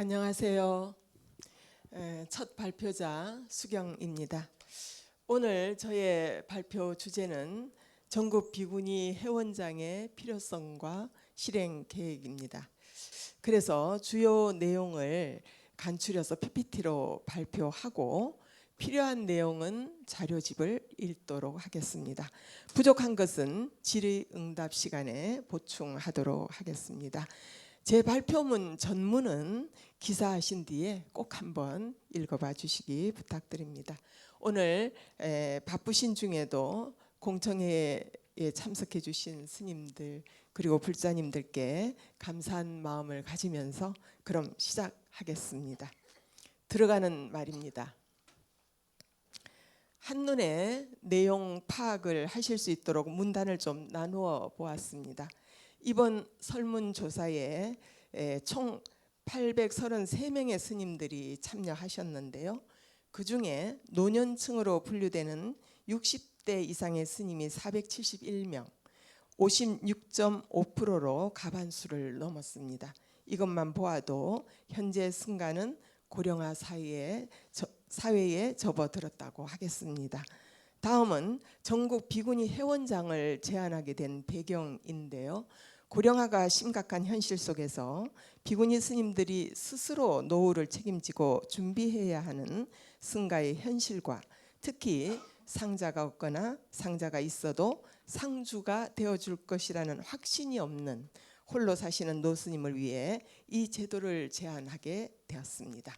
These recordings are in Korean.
안녕하세요. 첫 발표자 수경입니다. 오늘 저의 발표 주제는 전국 비구니 회원장의 필요성과 실행 계획입니다. 그래서 주요 내용을 간추려서 PPT로 발표하고 필요한 내용은 자료집을 읽도록 하겠습니다. 부족한 것은 질의응답 시간에 보충하도록 하겠습니다. 제 발표문 전문은 기사하신 뒤에 꼭 한번 읽어봐 주시기 부탁드립니다. 오늘 바쁘신 중에도 공청회에 참석해 주신 스님들 그리고 불자님들께 감사한 마음을 가지면서 그럼 시작하겠습니다. 들어가는 말입니다. 한눈에 내용 파악을 하실 수 있도록 문단을 좀 나누어 보았습니다. 이번 설문조사에 총 833명의 스님들이 참여하셨는데요. 그중에 노년층으로 분류되는 60대 이상의 스님이 471명, 56.5%로 과반수를 넘었습니다. 이것만 보아도 현재 승가는 고령화 사회에 접어들었다고 하겠습니다. 다음은 전국 비구니 회원장을 제안하게 된 배경인데요. 고령화가 심각한 현실 속에서 비구니 스님들이 스스로 노후를 책임지고 준비해야 하는 승가의 현실과 특히 상자가 없거나 상자가 있어도 상주가 되어줄 것이라는 확신이 없는 홀로 사시는 노스님을 위해 이 제도를 제안하게 되었습니다.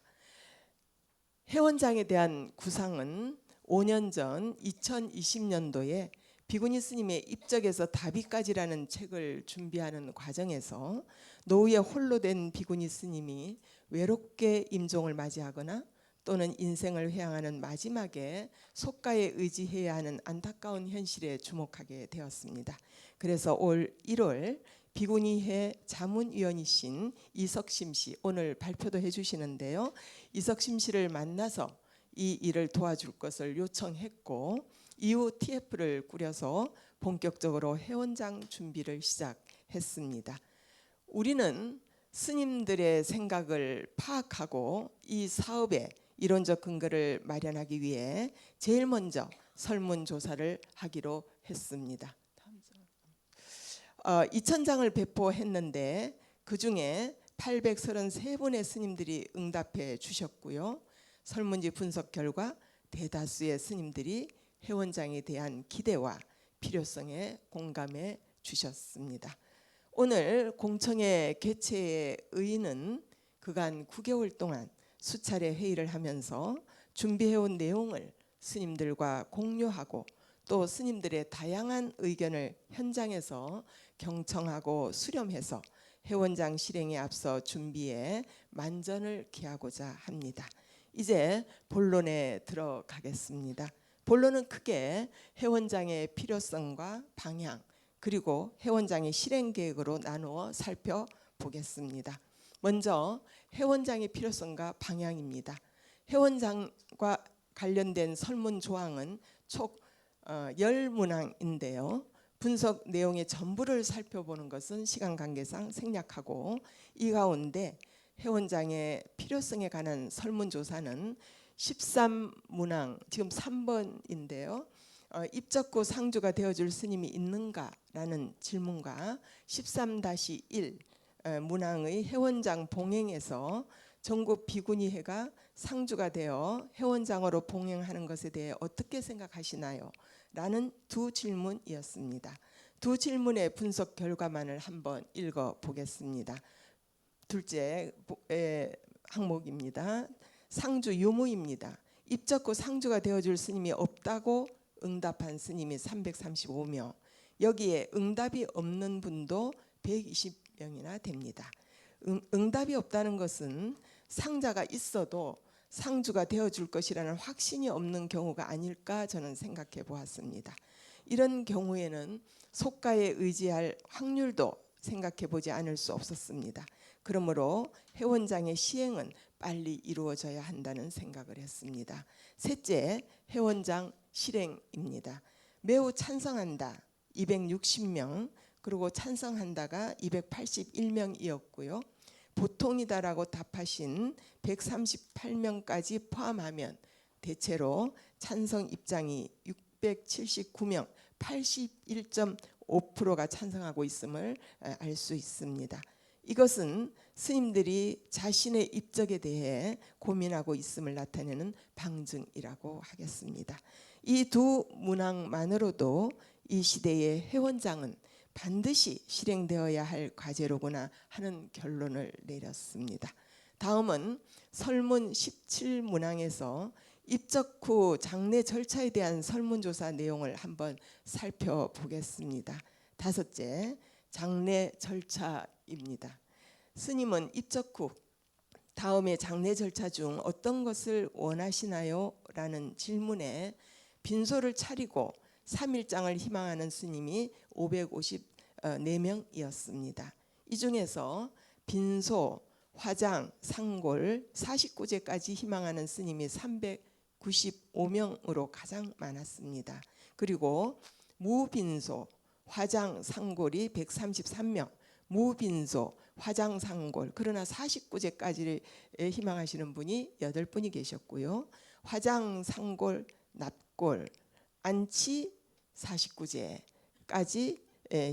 회원장에 대한 구상은 5년 전 2020년도에 비구니 스님의 입적에서 다비까지라는 책을 준비하는 과정에서 노후에 홀로 된 비구니 스님이 외롭게 임종을 맞이하거나 또는 인생을 회항하는 마지막에 속가에 의지해야 하는 안타까운 현실에 주목하게 되었습니다. 그래서 올 1월 비구니회 자문위원이신 이석심 씨 오늘 발표도 해주시는데요. 이석심 씨를 만나서 이 일을 도와줄 것을 요청했고 이후 TF를 꾸려서 본격적으로 회원장 준비를 시작했습니다. 우리는 스님들의 생각을 파악하고 이 사업의 이론적 근거를 마련하기 위해 제일 먼저 설문조사를 하기로 했습니다. 2,000장을 배포했는데 그중에 833분의 스님들이 응답해 주셨고요. 설문지 분석 결과 대다수의 스님들이 회원장에 대한 기대와 필요성에 공감해 주셨습니다. 오늘 공청회 개최의 의의는 그간 9개월 동안 수차례 회의를 하면서 준비해온 내용을 스님들과 공유하고 또 스님들의 다양한 의견을 현장에서 경청하고 수렴해서 회원장 실행에 앞서 준비에 만전을 기하고자 합니다. 이제 본론에 들어가겠습니다. 본론은 크게 회원장의 필요성과 방향 그리고 회원장의 실행 계획으로 나누어 살펴보겠습니다. 먼저 회원장의 필요성과 방향입니다. 회원장과 관련된 설문 조항은 총 10문항인데요. 분석 내용의 전부를 살펴보는 것은 시간 관계상 생략하고 이 가운데 회원장의 필요성에 관한 설문조사는 13문항 지금 3번인데요. 입적고 상주가 되어줄 스님이 있는가라는 질문과 13-1 문항의 회원장 봉행에서 전국 비구니회가 상주가 되어 회원장으로 봉행하는 것에 대해 어떻게 생각하시나요? 라는 두 질문이었습니다. 두 질문의 분석 결과만을 한번 읽어보겠습니다. 둘째 항목입니다. 상주 유무입니다. 입적고 상주가 되어줄 스님이 없다고 응답한 스님이 335명, 여기에 응답이 없는 분도 120명이나 됩니다. 응답이 없다는 것은 상자가 있어도 상주가 되어줄 것이라는 확신이 없는 경우가 아닐까 저는 생각해 보았습니다. 이런 경우에는 속가에 의지할 확률도 생각해 보지 않을 수 없었습니다. 그러므로 회원장의 시행은 빨리 이루어져야 한다는 생각을 했습니다. 셋째, 회원장 실행입니다. 매우 찬성한다 260명, 그리고 찬성한다가 281명이었고요. 보통이다라고 답하신 138명까지 포함하면 대체로 찬성 입장이 679명, 81.5%가 찬성하고 있음을 알 수 있습니다. 이것은 스님들이 자신의 입적에 대해 고민하고 있음을 나타내는 방증이라고 하겠습니다. 이 두 문항만으로도 이 시대의 회원장은 반드시 실행되어야 할 과제로구나 하는 결론을 내렸습니다. 다음은 설문 17문항에서 입적 후 장례 절차에 대한 설문조사 내용을 한번 살펴보겠습니다. 다섯째, 장례 절차입니다. 스님은 입적 후 다음에 장례 절차 중 어떤 것을 원하시나요? 라는 질문에 빈소를 차리고 3일장을 희망하는 스님이 554명이었습니다. 이 중에서 빈소, 화장, 상골, 49제까지 희망하는 스님이 395명으로 가장 많았습니다. 그리고 무빈소, 화장, 상골이 133명, 무빈소, 화장, 상골, 그러나 49제까지를 희망하시는 분이 8분이 계셨고요. 화장, 상골, 납골, 안치 49제까지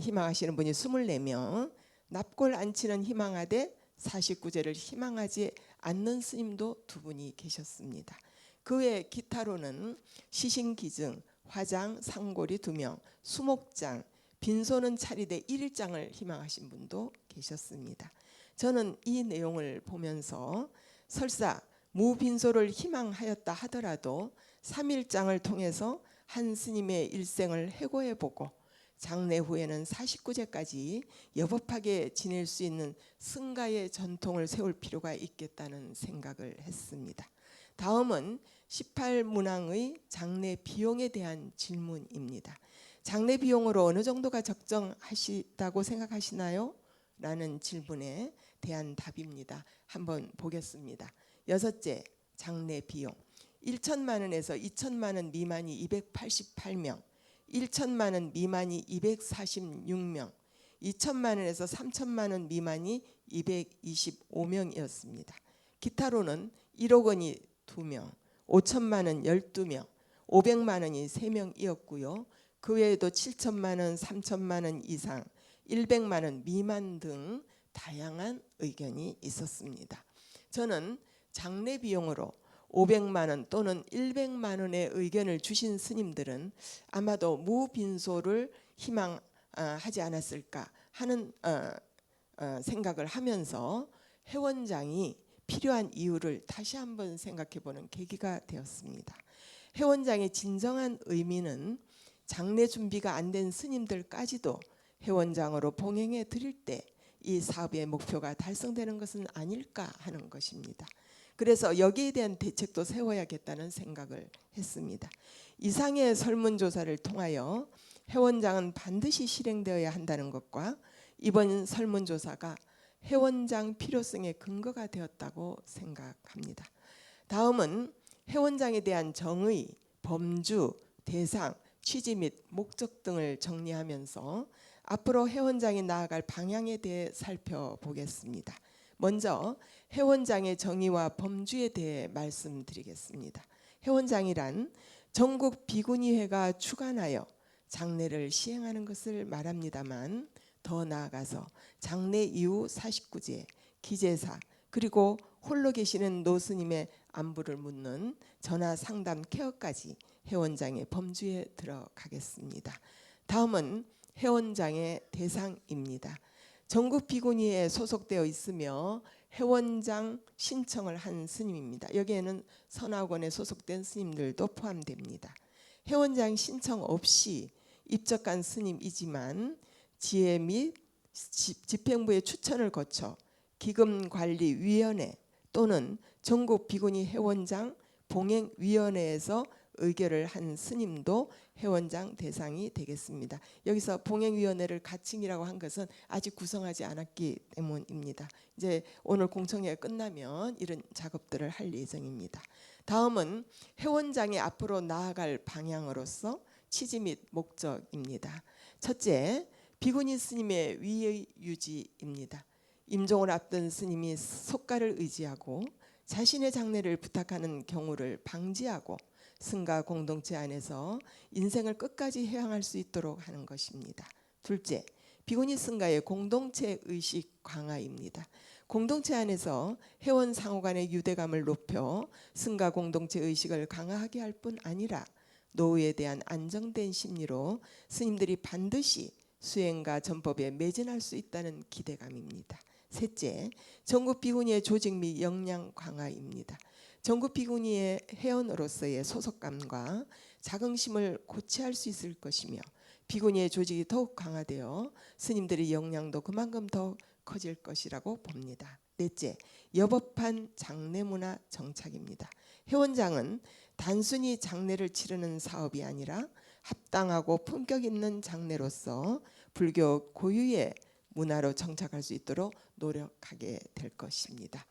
희망하시는 분이 24명, 납골, 안치는 희망하되 49제를 희망하지 않는 스님도 2분이 계셨습니다. 그 외 기타로는 시신기증, 화장, 상골이 2명, 수목장, 빈소는 차리되 1일장을 희망하신 분도 계셨습니다. 저는 이 내용을 보면서 설사 무빈소를 희망하였다 하더라도 3일장을 통해서 한 스님의 일생을 해고해보고 장례 후에는 49제까지 여법하게 지낼 수 있는 승가의 전통을 세울 필요가 있겠다는 생각을 했습니다. 다음은 18문항의 장례 비용에 대한 질문입니다. 장례 비용으로 어느 정도가 적정하시다고 생각하시나요? 라는 질문에 대한 답입니다. 한번 보겠습니다. 여섯째, 장례 비용. 1천만 원에서 2천만 원 미만이 288명, 1천만 원 미만이 246명, 2천만 원에서 3천만 원 미만이 225명이었습니다. 기타로는 1억 원이 2명, 5천만 원 12명, 500만 원이 3명이었고요. 그 외에도 7천만 원, 3천만 원 이상, 100만 원 미만 등 다양한 의견이 있었습니다. 저는 장례 비용으로 500만 원 또는 100만 원의 의견을 주신 스님들은 아마도 무빈소를 희망하지 않았을까 하는 생각을 하면서 회원장이 필요한 이유를 다시 한번 생각해보는 계기가 되었습니다. 회원장의 진정한 의미는 장례 준비가 안 된 스님들까지도 회원장으로 봉행해 드릴 때 이 사업의 목표가 달성되는 것은 아닐까 하는 것입니다. 그래서 여기에 대한 대책도 세워야겠다는 생각을 했습니다. 이상의 설문조사를 통하여 회원장은 반드시 실행되어야 한다는 것과 이번 설문조사가 회원장 필요성의 근거가 되었다고 생각합니다. 다음은 회원장에 대한 정의, 범주, 대상, 취지 및 목적 등을 정리하면서 앞으로 회원장이 나아갈 방향에 대해 살펴보겠습니다. 먼저 회원장의 정의와 범주에 대해 말씀드리겠습니다. 회원장이란 전국 비구니회가 주관하여 장례를 시행하는 것을 말합니다만 더 나아가서 장례 이후 49제, 기제사 그리고 홀로 계시는 노스님의 안부를 묻는 전화 상담 케어까지 회원장의 범주에 들어가겠습니다. 다음은 회원장의 대상입니다. 전국 비구니에 소속되어 있으며 회원장 신청을 한 스님입니다. 여기에는 선화원에 소속된 스님들도 포함됩니다. 회원장 신청 없이 입적한 스님이지만 지회 및 집행부의 추천을 거쳐 기금관리위원회 또는 전국 비구니 회원장 봉행위원회에서 의결을 한 스님도 회원장 대상이 되겠습니다. 여기서 봉행위원회를 가칭이라고 한 것은 아직 구성하지 않았기 때문입니다. 이제 오늘 공청회가 끝나면 이런 작업들을 할 예정입니다. 다음은 회원장이 앞으로 나아갈 방향으로서 취지 및 목적입니다. 첫째, 비구니 스님의 위의 유지입니다. 임종을 앞둔 스님이 속가를 의지하고 자신의 장례를 부탁하는 경우를 방지하고 승가 공동체 안에서 인생을 끝까지 해양할 수 있도록 하는 것입니다. 둘째, 비구니 승가의 공동체 의식 강화입니다. 공동체 안에서 회원 상호 간의 유대감을 높여 승가 공동체 의식을 강화하게 할 뿐 아니라 노후에 대한 안정된 심리로 스님들이 반드시 수행과 전법에 매진할 수 있다는 기대감입니다. 셋째, 전국 비구니의 조직 및 역량 강화입니다. 전국 비구니의 회원으로서의 소속감과 자긍심을 고취할 수 있을 것이며 비구니의 조직이 더욱 강화되어 스님들의 역량도 그만큼 더 커질 것이라고 봅니다. 넷째, 여법한 장례 문화 정착입니다. 회원장은 단순히 장례를 치르는 사업이 아니라 합당하고 품격 있는 장례로서 불교 고유의 문화로 정착할 수 있도록 노력하게 될 것입니다.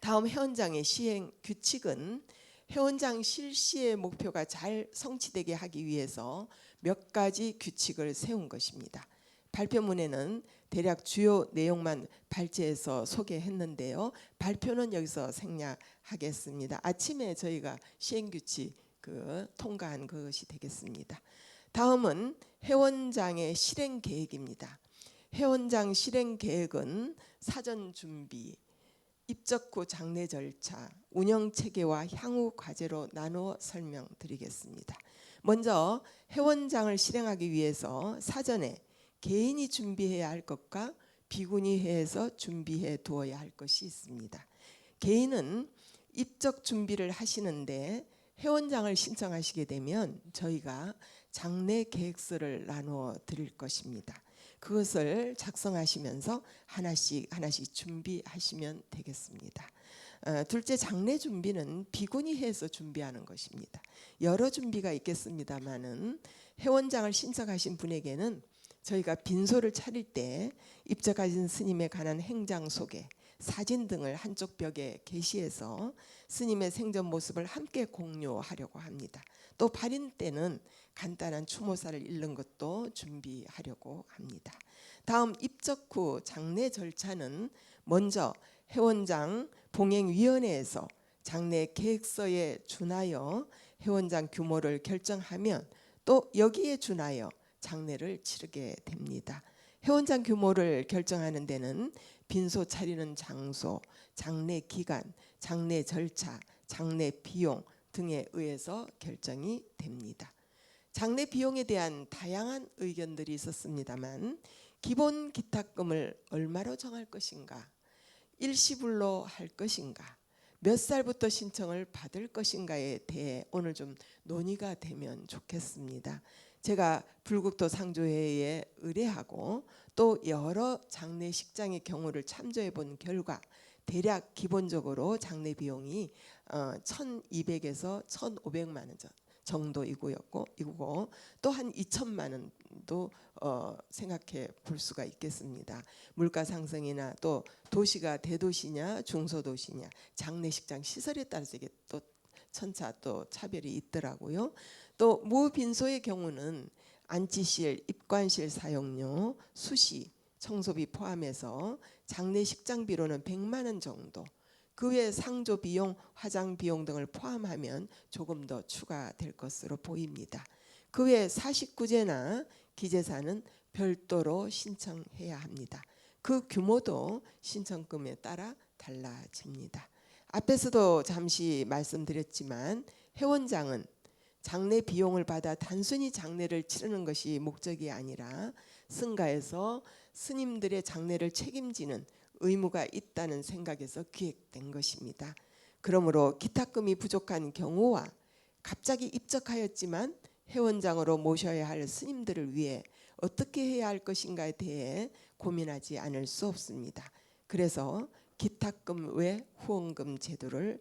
다음 회원장의 시행 규칙은 회원장 실시의 목표가 잘 성취되게 하기 위해서 몇 가지 규칙을 세운 것입니다. 발표문에는 대략 주요 내용만 발제해서 소개했는데요. 발표는 여기서 생략하겠습니다. 아침에 저희가 시행규칙 통과한 것이 되겠습니다. 다음은 회원장의 실행 계획입니다. 회원장 실행 계획은 사전 준비, 입적 후 장례 절차, 운영 체계와 향후 과제로 나누어 설명드리겠습니다. 먼저 회원장을 실행하기 위해서 사전에 개인이 준비해야 할 것과 비구니회에서 준비해 두어야 할 것이 있습니다. 개인은 입적 준비를 하시는데 회원장을 신청하시게 되면 저희가 장례 계획서를 나누어 드릴 것입니다. 그것을 작성하시면서 하나씩 준비하시면 되겠습니다. 둘째, 장례 준비는 비구니회에서 준비하는 것입니다. 여러 준비가 있겠습니다만은 회원장을 신청하신 분에게는 저희가 빈소를 차릴 때 입적하신 스님에 관한 행장 소개, 사진 등을 한쪽 벽에 게시해서 스님의 생전 모습을 함께 공유하려고 합니다. 또 발인 때는 간단한 추모사를 읽는 것도 준비하려고 합니다. 다음 입적 후 장례 절차는 먼저 회원장 봉행위원회에서 장례 계획서에 준하여 회원장 규모를 결정하면 또 여기에 준하여 장례를 치르게 됩니다. 회원장 규모를 결정하는 데는 빈소 차리는 장소, 장례 기간, 장례 절차, 장례 비용 등에 의해서 결정이 됩니다. 장례 비용에 대한 다양한 의견들이 있었습니다만 기본 기탁금을 얼마로 정할 것인가, 일시불로 할 것인가, 몇 살부터 신청을 받을 것인가에 대해 오늘 좀 논의가 되면 좋겠습니다. 제가 불국토 상조회에 의뢰하고 또 여러 장례식장의 경우를 참조해 본 결과 대략 기본적으로 장례 비용이 1,200에서 1,500만 원 정도이고 또 한 2천만 원도 생각해 볼 수가 있겠습니다. 물가 상승이나 또 도시가 대도시냐 중소도시냐 장례식장 시설에 따라서 이게 또 천차 또 차별이 있더라고요. 또 무빈소의 경우는 안치실, 입관실 사용료, 수시, 청소비 포함해서 장례식장비로는 100만 원 정도, 그 외 상조 비용, 화장 비용 등을 포함하면 조금 더 추가될 것으로 보입니다. 그 외 사식구제나 기재사는 별도로 신청해야 합니다. 그 규모도 신청금에 따라 달라집니다. 앞에서도 잠시 말씀드렸지만 회원장은 장례 비용을 받아 단순히 장례를 치르는 것이 목적이 아니라 승가에서 스님들의 장례를 책임지는 의무가 있다는 생각에서 기획된 것입니다. 그러므로 기탁금이 부족한 경우와 갑자기 입적하였지만 회원장으로 모셔야 할 스님들을 위해 어떻게 해야 할 것인가에 대해 고민하지 않을 수 없습니다. 그래서 기탁금 외 후원금 제도를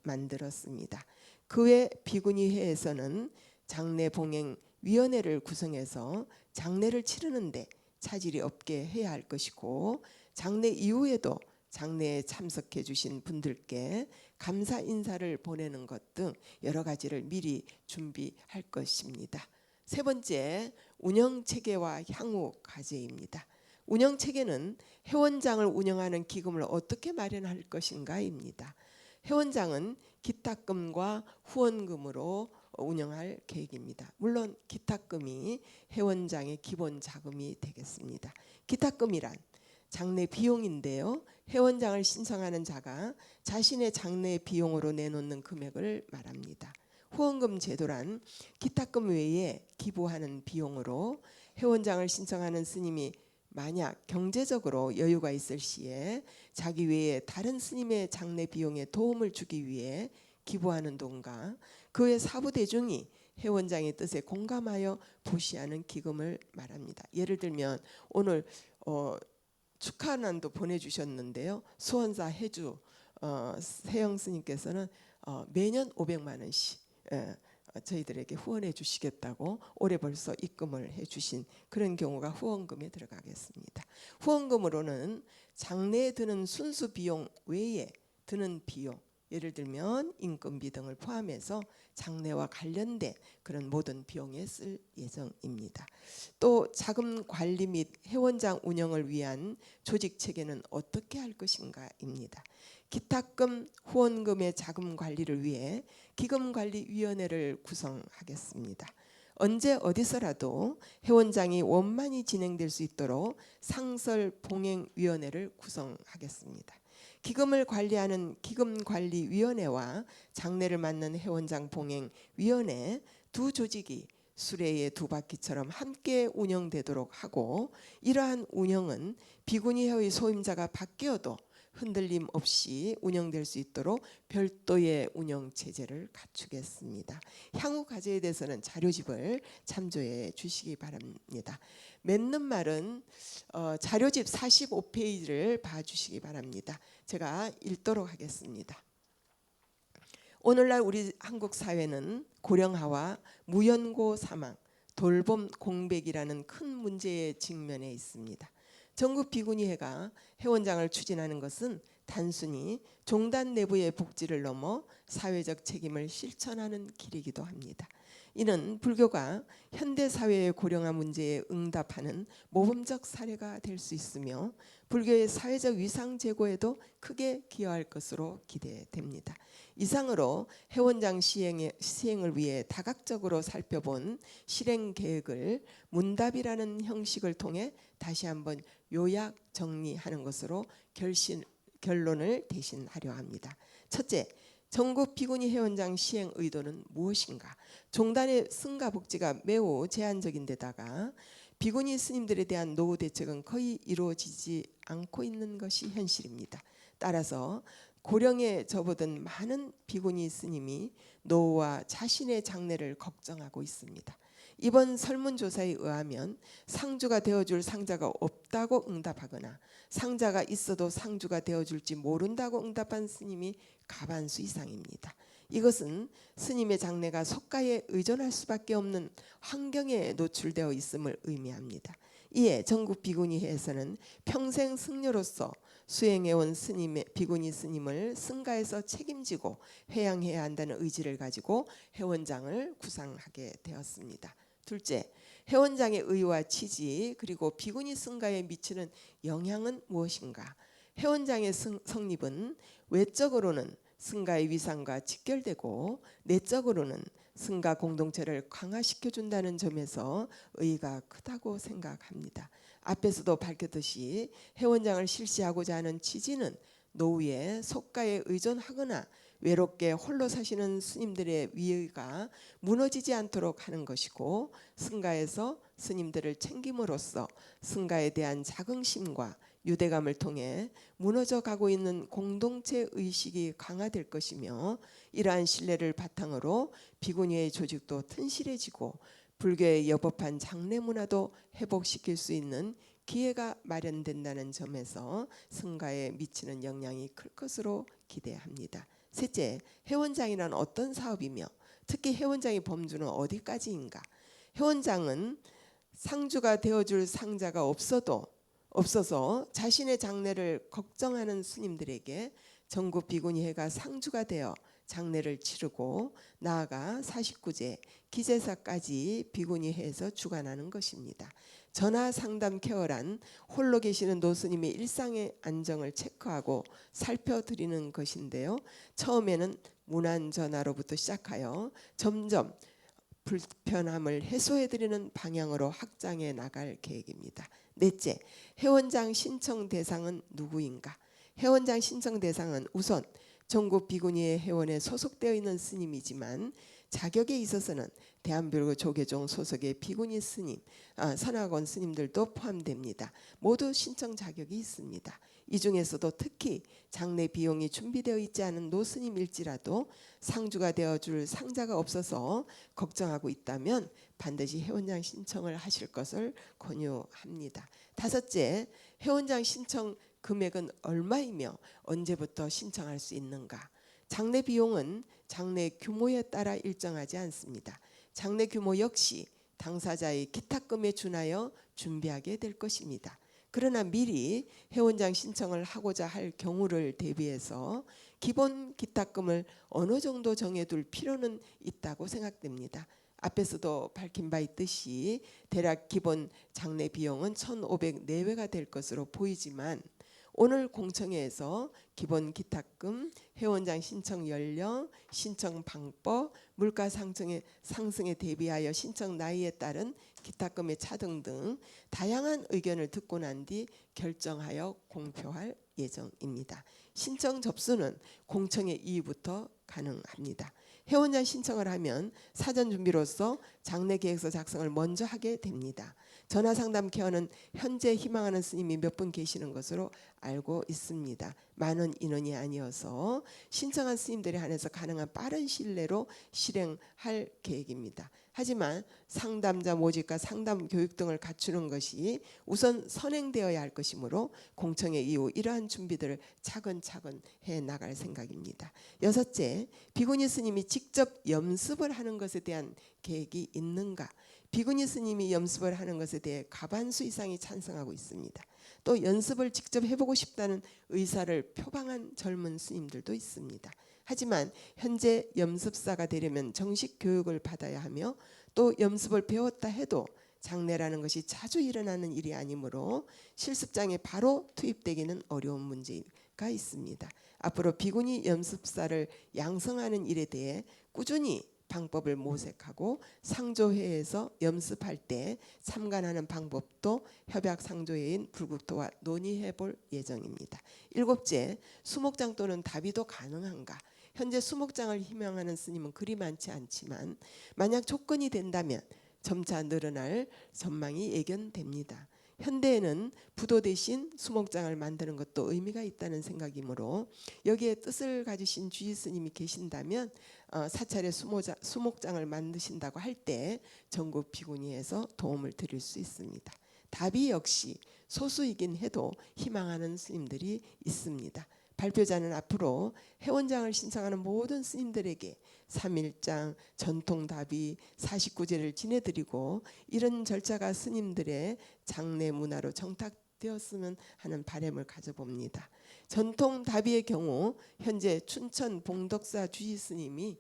만들었습니다. 그 외 비구니회에서는 장례봉행위원회를 구성해서 장례를 치르는데 차질이 없게 해야 할 것이고 장례 이후에도 장례에 참석해 주신 분들께 감사 인사를 보내는 것 등 여러 가지를 미리 준비할 것입니다. 세 번째, 운영 체계와 향후 과제입니다. 운영 체계는 회원장을 운영하는 기금을 어떻게 마련할 것인가입니다. 회원장은 기탁금과 후원금으로 운영할 계획입니다. 물론 기탁금이 회원장의 기본 자금이 되겠습니다. 기탁금이란 장례 비용인데요. 회원장을 신청하는 자가 자신의 장례 비용으로 내놓는 금액을 말합니다. 후원금 제도란 기탁금 외에 기부하는 비용으로 회원장을 신청하는 스님이 만약 경제적으로 여유가 있을 시에 자기 외에 다른 스님의 장례 비용에 도움을 주기 위해 기부하는 돈과 그 외 사부 대중이 회원장의 뜻에 공감하여 부시하는 기금을 말합니다. 예를 들면 오늘 축하난도 보내주셨는데요. 수원사 해주 세영 스님께서는 매년 500만 원씩 저희들에게 후원해 주시겠다고 올해 벌써 입금을 해 주신 그런 경우가 후원금에 들어가겠습니다. 후원금으로는 장례에 드는 순수 비용 외에 드는 비용, 예를 들면 인건비 등을 포함해서 장례와 관련된 그런 모든 비용에 쓸 예정입니다. 또 자금 관리 및 회원장 운영을 위한 조직 체계는 어떻게 할 것인가입니다. 기탁금, 후원금의 자금 관리를 위해 기금관리위원회를 구성하겠습니다. 언제 어디서라도 회원장이 원만히 진행될 수 있도록 상설봉행위원회를 구성하겠습니다. 기금을 관리하는 기금관리위원회와 장례를 맡는 회원장 봉행위원회 두 조직이 수레의 두 바퀴처럼 함께 운영되도록 하고, 이러한 운영은 비구니회의 소임자가 바뀌어도 흔들림 없이 운영될 수 있도록 별도의 운영 체제를 갖추겠습니다. 향후 과제에 대해서는 자료집을 참조해 주시기 바랍니다. 맺는 말은 자료집 45페이지를 봐주시기 바랍니다. 제가 읽도록 하겠습니다. 오늘날 우리 한국 사회는 고령화와 무연고 사망, 돌봄 공백이라는 큰 문제에 직면해 있습니다. 전국 비구니회가 회원장을 추진하는 것은 단순히 종단 내부의 복지를 넘어 사회적 책임을 실천하는 길이기도 합니다. 이는 불교가 현대 사회의 고령화 문제에 응답하는 모범적 사례가 될 수 있으며 불교의 사회적 위상 제고에도 크게 기여할 것으로 기대됩니다. 이상으로 회원장 시행을 위해 다각적으로 살펴본 실행 계획을 문답이라는 형식을 통해 다시 한번 요약 정리하는 것으로 결론을 대신하려 합니다. 첫째, 전국 비구니 회원장 시행 의도는 무엇인가? 종단의 승가 복지가 매우 제한적인 데다가 비구니 스님들에 대한 노후 대책은 거의 이루어지지 않고 있는 것이 현실입니다. 따라서 고령에 접어든 많은 비구니 스님이 노후와 자신의 장래를 걱정하고 있습니다. 이번 설문조사에 의하면 상주가 되어줄 상자가 없다고 응답하거나 상자가 있어도 상주가 되어줄지 모른다고 응답한 스님이 과반수 이상입니다. 이것은 스님의 장래가 속가에 의존할 수밖에 없는 환경에 노출되어 있음을 의미합니다. 이에 전국 비구니회에서는 평생 승려로서 수행해온 비구니 스님을 승가에서 책임지고 회양해야 한다는 의지를 가지고 회원장을 구상하게 되었습니다. 둘째, 회원장의 의와 취지 그리고 비구니 승가에 미치는 영향은 무엇인가? 회원장의 성립은 외적으로는 승가의 위상과 직결되고 내적으로는 승가 공동체를 강화시켜준다는 점에서 의의가 크다고 생각합니다. 앞에서도 밝혔듯이 회원장을 실시하고자 하는 취지는 노후에 속가에 의존하거나 외롭게 홀로 사시는 스님들의 위의가 무너지지 않도록 하는 것이고, 승가에서 스님들을 챙김으로써 승가에 대한 자긍심과 유대감을 통해 무너져 가고 있는 공동체 의식이 강화될 것이며, 이러한 신뢰를 바탕으로 비구니의 조직도 튼실해지고 불교의 여법한 장례 문화도 회복시킬 수 있는 기회가 마련된다는 점에서 승가에 미치는 영향이 클 것으로 기대합니다. 셋째, 회원장이란 어떤 사업이며 특히 회원장의 범주는 어디까지인가? 회원장은 상주가 되어줄 상자가 없어서 자신의 장래를 걱정하는 스님들에게 전국 비구니회가 상주가 되어 장례를 치르고 나아가 49제 기제사까지 비구니회에서 주관하는 것입니다. 전화 상담 케어란 홀로 계시는 노스님의 일상의 안정을 체크하고 살펴드리는 것인데요. 처음에는 문안 전화로부터 시작하여 점점 불편함을 해소해드리는 방향으로 확장해 나갈 계획입니다. 넷째, 회원장 신청 대상은 누구인가? 회원장 신청 대상은 우선 전국 비구니회 회원에 소속되어 있는 스님이지만 자격에 있어서는 대한불교 조계종 소속의 비구니 스님, 선학원 스님들도 포함됩니다. 모두 신청 자격이 있습니다. 이 중에서도 특히 장례 비용이 준비되어 있지 않은 노스님일지라도 상주가 되어줄 상자가 없어서 걱정하고 있다면 반드시 회원장 신청을 하실 것을 권유합니다. 다섯째, 회원장 신청 금액은 얼마이며 언제부터 신청할 수 있는가? 장례 비용은 장례 규모에 따라 일정하지 않습니다. 장례 규모 역시 당사자의 기탁금에 준하여 준비하게 될 것입니다. 그러나 미리 회원장 신청을 하고자 할 경우를 대비해서 기본 기탁금을 어느 정도 정해둘 필요는 있다고 생각됩니다. 앞에서도 밝힌 바 있듯이 대략 기본 장례 비용은 1,500 내외가 될 것으로 보이지만 오늘 공청회에서 기본 기탁금, 회원장 신청 연령, 신청 방법, 물가 상승에 대비하여 신청 나이에 따른 기탁금의 차등 등 다양한 의견을 듣고 난 뒤 결정하여 공표할 예정입니다. 신청 접수는 공청회 이후부터 가능합니다. 회원장 신청을 하면 사전 준비로서 장례 계획서 작성을 먼저 하게 됩니다. 전화상담 케어는 현재 희망하는 스님이 몇 분 계시는 것으로 알고 있습니다. 많은 인원이 아니어서 신청한 스님들에 한해서 가능한 빠른 시일 내로 실행할 계획입니다. 하지만 상담자 모집과 상담 교육 등을 갖추는 것이 우선 선행되어야 할 것이므로 공청회 이후 이러한 준비들을 차근차근 해 나갈 생각입니다. 여섯째, 비구니 스님이 직접 염습을 하는 것에 대한 계획이 있는가? 비구니 스님이 염습을 하는 것에 대해 과반수 이상이 찬성하고 있습니다. 또 연습을 직접 해보고 싶다는 의사를 표방한 젊은 스님들도 있습니다. 하지만 현재 염습사가 되려면 정식 교육을 받아야 하며 또 염습을 배웠다 해도 장례라는 것이 자주 일어나는 일이 아니므로 실습장에 바로 투입되기는 어려운 문제가 있습니다. 앞으로 비구니 염습사를 양성하는 일에 대해 꾸준히 방법을 모색하고 상조회에서 염습할 때 참관하는 방법도 협약상조회인 불국토와 논의해 볼 예정입니다. 일곱째, 수목장 또는 다비도 가능한가? 현재 수목장을 희망하는 스님은 그리 많지 않지만 만약 조건이 된다면 점차 늘어날 전망이 예견됩니다. 현대에는 부도 대신 수목장을 만드는 것도 의미가 있다는 생각이므로 여기에 뜻을 가지신 주지 스님이 계신다면 사찰에 수목장을 만드신다고 할 때 전국 비구니에서 도움을 드릴 수 있습니다. 답이 역시 소수이긴 해도 희망하는 스님들이 있습니다. 발표자는 앞으로 회원장을 신청하는 모든 스님들에게 3일장, 전통답의, 49제를 지내드리고 이런 절차가 스님들의 장례 문화로 정착되었으면 하는 바람을 가져봅니다. 전통답의의 경우 현재 춘천 봉덕사 주지 스님이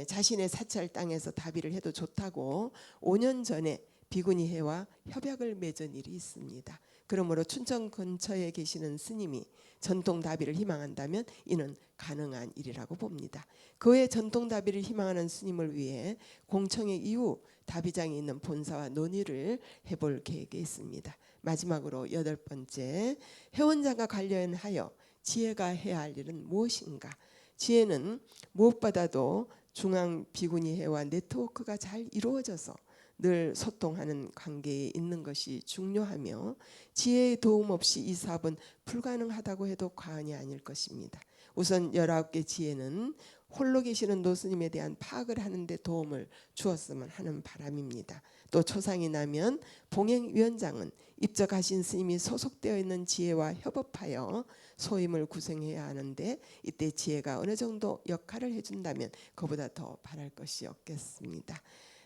자신의 사찰 땅에서 답의를 해도 좋다고 5년 전에 비구니회와 협약을 맺은 일이 있습니다. 그러므로 춘천 근처에 계시는 스님이 전통 다비를 희망한다면 이는 가능한 일이라고 봅니다. 그의 전통 다비를 희망하는 스님을 위해 공청회 이후 다비장에 있는 본사와 논의를 해볼 계획이 있습니다. 마지막으로 8번째, 회원장과 관련하여 지혜가 해야 할 일은 무엇인가? 지혜는 무엇보다도 중앙 비구니회와 네트워크가 잘 이루어져서 늘 소통하는 관계에 있는 것이 중요하며 지혜의 도움 없이 이 사업은 불가능하다고 해도 과언이 아닐 것입니다. 우선 19개 지혜는 홀로 계시는 노스님에 대한 파악을 하는 데 도움을 주었으면 하는 바람입니다. 또 초상이 나면 봉행위원장은 입적하신 스님이 소속되어 있는 지혜와 협업하여 소임을 구성해야 하는데 이때 지혜가 어느 정도 역할을 해준다면 그보다 더 바랄 것이 없겠습니다.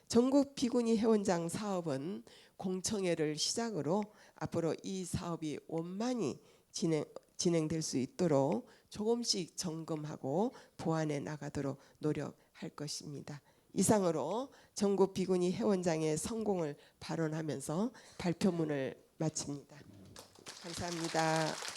전국 비구니 회원장 사업은 공청회를 시작으로 앞으로 이 사업이 원만히 진행될 수 있도록 조금씩 점검하고 보완해 나가도록 노력할 것입니다. 이상으로 전국 비구니 회원장의 성공을 발언하면서 발표문을 마칩니다. 감사합니다.